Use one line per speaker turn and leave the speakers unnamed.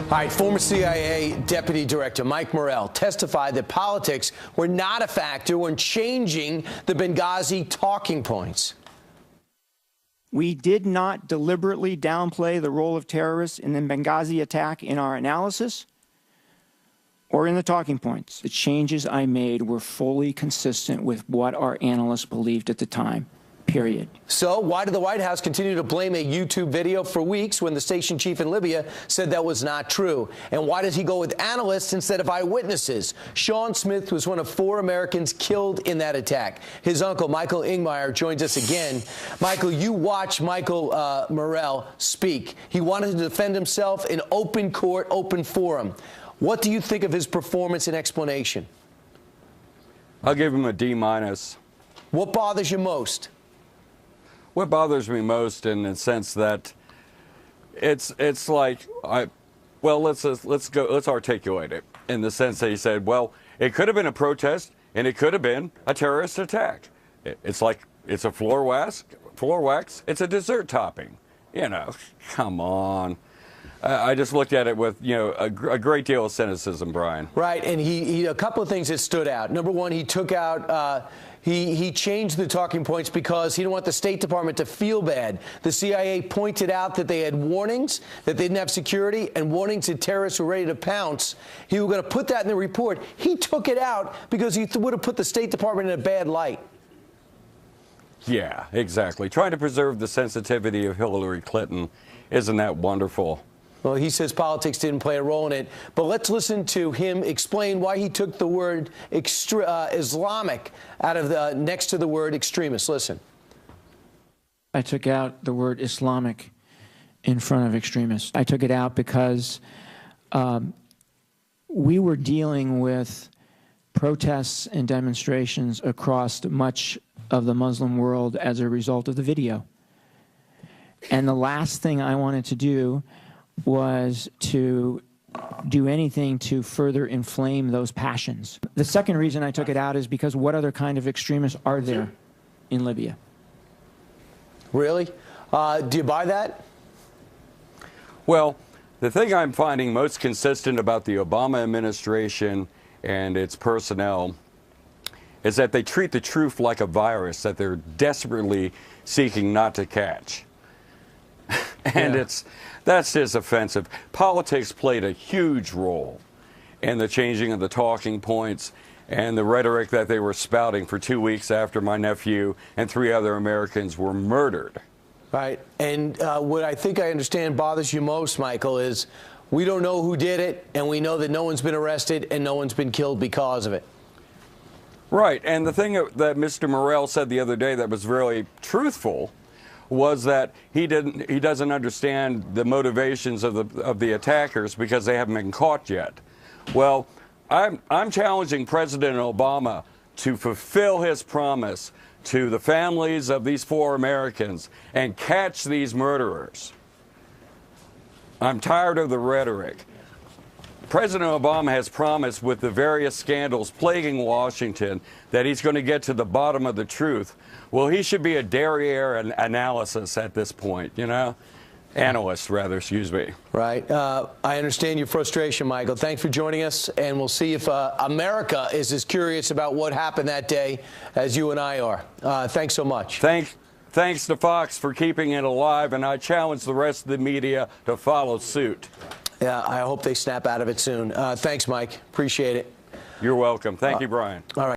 All right, former CIA Deputy Director Mike Morrell testified that politics were not a factor when changing the Benghazi talking points.
We did not deliberately downplay the role of terrorists in the Benghazi attack in our analysis or in the talking points. The changes I made were fully consistent with what our analysts believed at the time. Period.
So why did the White House continue to blame a YouTube video for weeks when the station chief in Libya said that was not true? And why does he go with analysts instead of eyewitnesses? Sean Smith was one of 4 Americans killed in that attack. His uncle, Michael Ingmeyer, joins us again. Michael, you watched Michael Morrell speak. He wanted to defend himself in open court, open forum. What do you think of his performance and explanation?
I'll give him a D-.
What bothers you most?
What bothers me most, in the sense that it's like, let's articulate it in the sense that he said, well, it could have been a protest and it could have been a terrorist attack. It's like, it's a floor wax, it's a dessert topping. You know, come on. I just looked at it with, a great deal of cynicism, Brian.
Right, and he a couple of things that stood out. Number one, he took out, he changed the talking points because he didn't want the State Department to feel bad. The CIA pointed out that they had warnings, that they didn't have security, and warnings that terrorists were ready to pounce. He was going to put that in the report. He took it out because he would have put the State Department in a bad light.
Yeah, exactly. Trying to preserve the sensitivity of Hillary Clinton. Isn't that wonderful?
Well, he says politics didn't play a role in it, but let's listen to him explain why he took the word Islamic out of the next to the word extremist. Listen.
I took out the word Islamic in front of extremist. I took it out because we were dealing with protests and demonstrations across much of the Muslim world as a result of the video. And the last thing I wanted to do was to do anything to further inflame those passions. The second reason I took it out is because what other kind of extremists are there in Libya?
Really? Do you buy that?
Well, the thing I'm finding most consistent about the Obama administration and its personnel is that they treat the truth like a virus that they're desperately seeking not to catch. And that's just offensive. Politics played a huge role in the changing of the talking points and the rhetoric that they were spouting for 2 weeks after my nephew and 3 other Americans were murdered.
Right. And what I think I understand bothers you most, Michael, is we don't know who did it, and we know that no one's been arrested and no one's been killed because of it.
Right. And the thing that Mr. Morrell said the other day that was really truthful was that he doesn't understand the motivations of the attackers because they haven't been caught yet. Well, I'm challenging President Obama to fulfill his promise to the families of these 4 Americans and catch these murderers. I'm tired of the rhetoric. President Obama has promised with the various scandals plaguing Washington that he's going to get to the bottom of the truth. Well, he should be a derriere analysis at this point, Analyst, rather, excuse me.
Right. I understand your frustration, Michael. Thanks for joining us, and we'll see if America is as curious about what happened that day as you and I are. Thanks so much.
Thanks to Fox for keeping it alive, and I challenge the rest of the media to follow suit.
Yeah, I hope they snap out of it soon. Thanks, Mike. Appreciate it.
You're welcome. Thank you, Brian.
All right.